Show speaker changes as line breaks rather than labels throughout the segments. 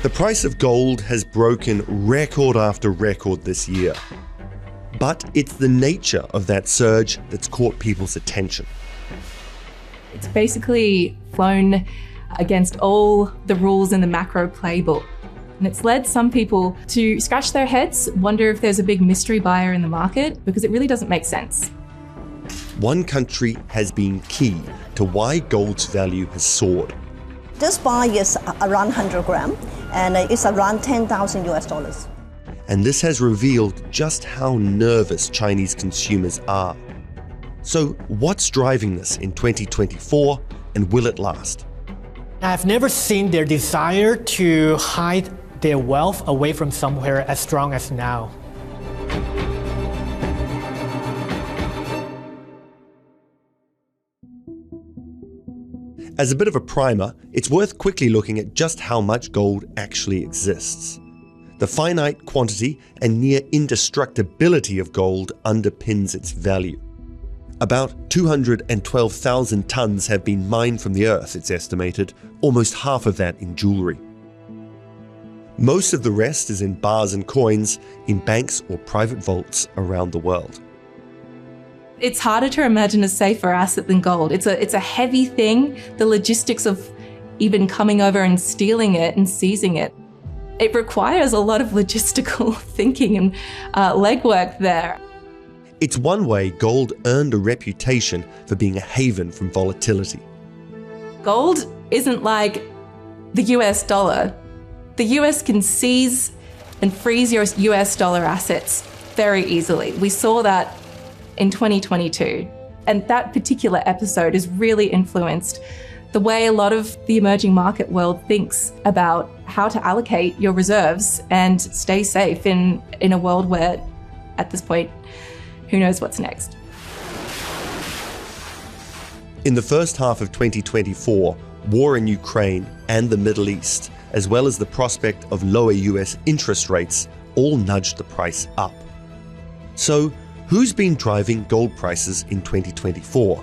The price of gold has broken record after record this year. But it's the nature of that surge that's caught people's attention.
It's basically flown against all the rules in the macro playbook. And it's led some people to scratch their heads, wonder if there's a big mystery buyer in the market, because it really doesn't make sense.
One country has been key to why gold's value has soared.
This buy is around 100 grams, and it's around 10,000 US dollars.
And this has revealed just how nervous Chinese consumers are. So what's driving this in 2024, and will it last?
I've never seen their desire to hide their wealth away from somewhere as strong as now.
As a bit of a primer, it's worth quickly looking at just how much gold actually exists. The finite quantity and near indestructibility of gold underpins its value. About 212,000 tons have been mined from the earth, it's estimated, almost half of that in jewelry. Most of the rest is in bars and coins, in banks or private vaults around the world.
It's harder to imagine a safer asset than gold. It's a heavy thing. The logistics of even coming over and stealing it and seizing it, it requires a lot of logistical thinking and legwork there.
It's one way gold earned a reputation for being a haven from volatility.
Gold isn't like the US dollar. The US can seize and freeze your US dollar assets very easily. We saw that in 2022. And that particular episode has really influenced the way a lot of the emerging market world thinks about how to allocate your reserves and stay safe in a world where, at this point, who knows what's next.
In the first half of 2024, war in Ukraine and the Middle East, as well as the prospect of lower US interest rates, all nudged the price up. So, who's been driving gold prices in 2024?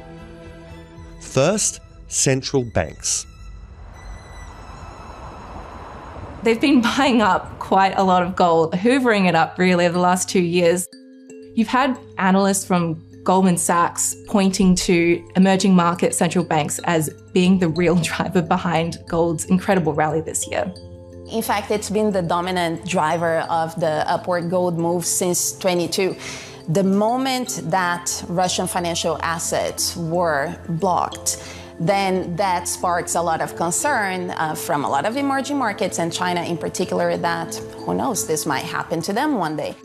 First, central banks.
They've been buying up quite a lot of gold, hoovering it up really over the last 2 years. You've had analysts from Goldman Sachs pointing to emerging market central banks as being the real driver behind gold's incredible rally this year.
In fact, it's been the dominant driver of the upward gold move since 22. The moment that Russian financial assets were blocked, then that sparks a lot of concern from a lot of emerging markets and China in particular that, who knows, this might happen to them one day.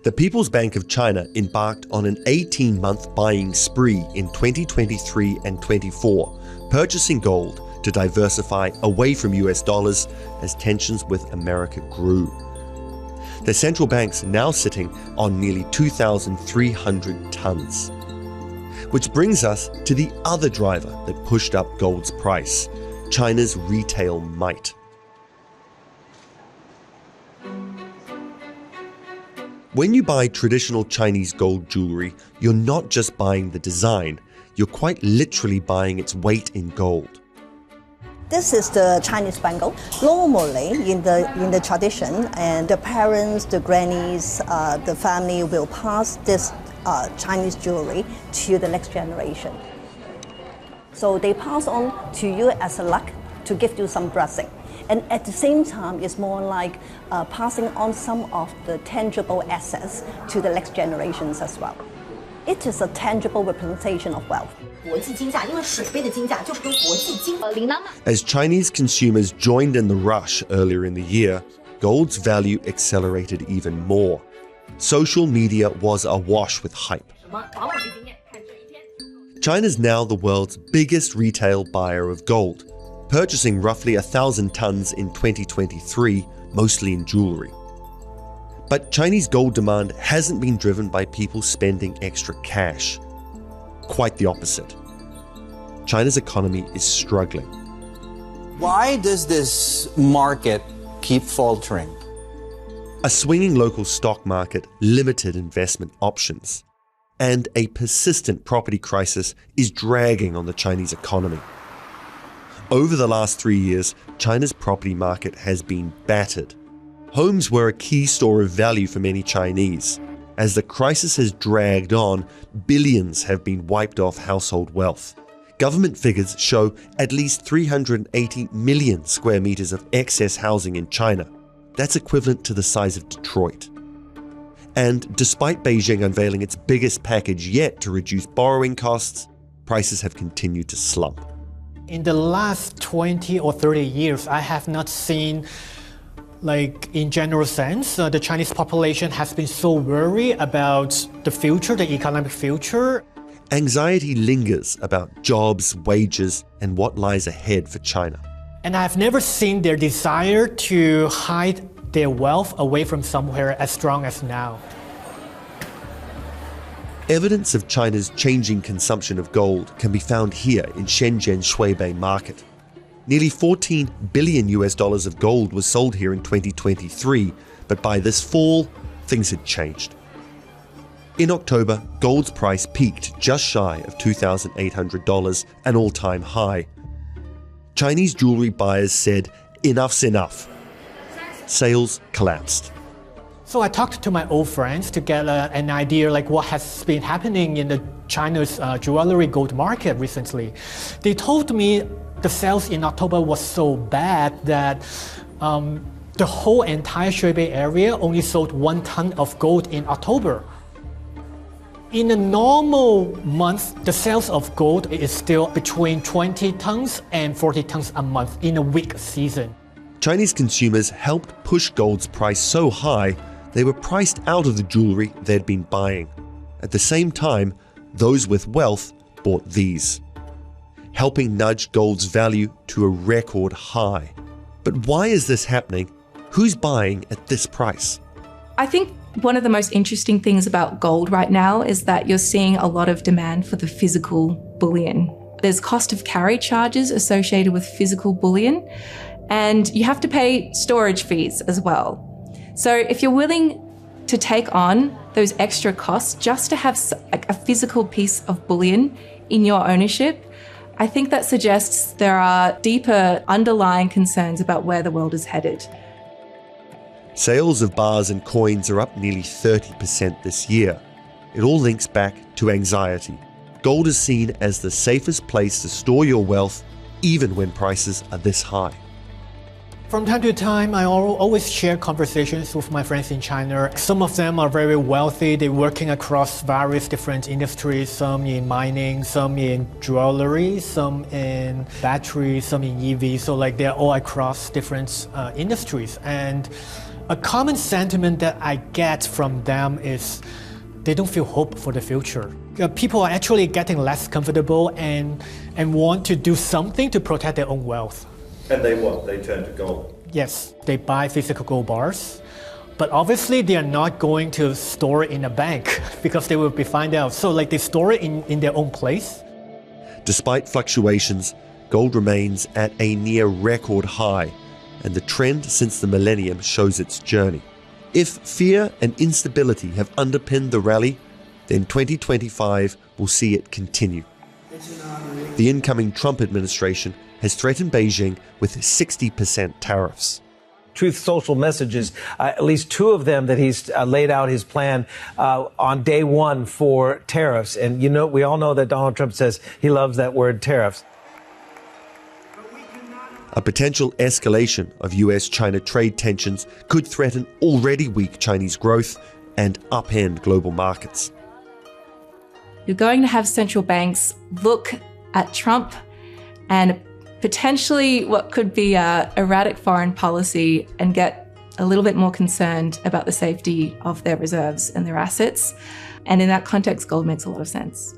The People's Bank of China embarked on an 18-month buying spree in 2023 and 24, purchasing gold to diversify away from US dollars as tensions with America grew. The central bank's now sitting on nearly 2,300 tons. Which brings us to the other driver that pushed up gold's price, China's retail might. When you buy traditional Chinese gold jewelry, you're not just buying the design, you're quite literally buying its weight in gold.
This is the Chinese bangle. Normally, in the tradition, and the parents, the grannies, the family will pass this Chinese jewelry to the next generation. So they pass on to you as a luck to give you some blessing. And at the same time, it's more like passing on some of the tangible assets to the next generations as well. It is a tangible representation of wealth.
As Chinese consumers joined in the rush earlier in the year, gold's value accelerated even more. Social media was awash with hype. China's now the world's biggest retail buyer of gold, purchasing roughly 1,000 tons in 2023, mostly in jewelry. But Chinese gold demand hasn't been driven by people spending extra cash. Quite the opposite. China's economy is struggling.
Why does this market keep faltering?
A swinging local stock market, limited investment options, and a persistent property crisis is dragging on the Chinese economy. Over the last 3 years, China's property market has been battered. Homes were a key store of value for many Chinese. As the crisis has dragged on, billions have been wiped off household wealth. Government figures show at least 380 million square meters of excess housing in China. That's equivalent to the size of Detroit. And despite Beijing unveiling its biggest package yet to reduce borrowing costs, prices have continued to slump.
In the last 20 or 30 years, I have not seen, in general sense, the Chinese population has been so worried about the future, the economic future.
Anxiety lingers about jobs, wages, and what lies ahead for China.
And I've never seen their desire to hide their wealth away from somewhere as strong as now.
Evidence of China's changing consumption of gold can be found here in Shenzhen Shuibei market. Nearly $14 billion of gold was sold here in 2023, but by this fall, things had changed. In October, gold's price peaked just shy of $2,800, an all-time high. Chinese jewelry buyers said, "Enough's enough." Sales collapsed.
So I talked to my old friends to get an idea what has been happening in the China's jewelry gold market recently. They told me the sales in October was so bad that the whole entire Shuibei area only sold 1 ton of gold in October. In a normal month, the sales of gold is still between 20 tons and 40 tons a month in a weak season.
Chinese consumers helped push gold's price so high they were priced out of the jewelry they'd been buying. At the same time, those with wealth bought these, helping nudge gold's value to a record high. But why is this happening? Who's buying at this price?
I think one of the most interesting things about gold right now is that you're seeing a lot of demand for the physical bullion. There's cost of carry charges associated with physical bullion, and you have to pay storage fees as well. So if you're willing to take on those extra costs just to have a physical piece of bullion in your ownership, I think that suggests there are deeper underlying concerns about where the world is headed.
Sales of bars and coins are up nearly 30% this year. It all links back to anxiety. Gold is seen as the safest place to store your wealth, even when prices are this high.
From time to time, I always share conversations with my friends in China. Some of them are very wealthy. They're working across various different industries, some in mining, some in jewelry, some in batteries, some in EV. So they're all across different industries. And a common sentiment that I get from them is they don't feel hope for the future. People are actually getting less comfortable and want to do something to protect their own wealth.
And they what? They turn to gold?
Yes, they buy physical gold bars. But obviously, they are not going to store it in a bank because they will be found out. So they store it in their own place.
Despite fluctuations, gold remains at a near record high, and the trend since the millennium shows its journey. If fear and instability have underpinned the rally, then 2025 will see it continue. The incoming Trump administration has threatened Beijing with 60% tariffs.
Truth Social messages, at least 2 of them that he's laid out his plan on day 1 for tariffs. And we all know that Donald Trump says he loves that word tariffs.
A potential escalation of US-China trade tensions could threaten already weak Chinese growth and upend global markets.
You're going to have central banks look at Trump and potentially what could be erratic foreign policy and get a little bit more concerned about the safety of their reserves and their assets. And in that context, gold makes a lot of sense.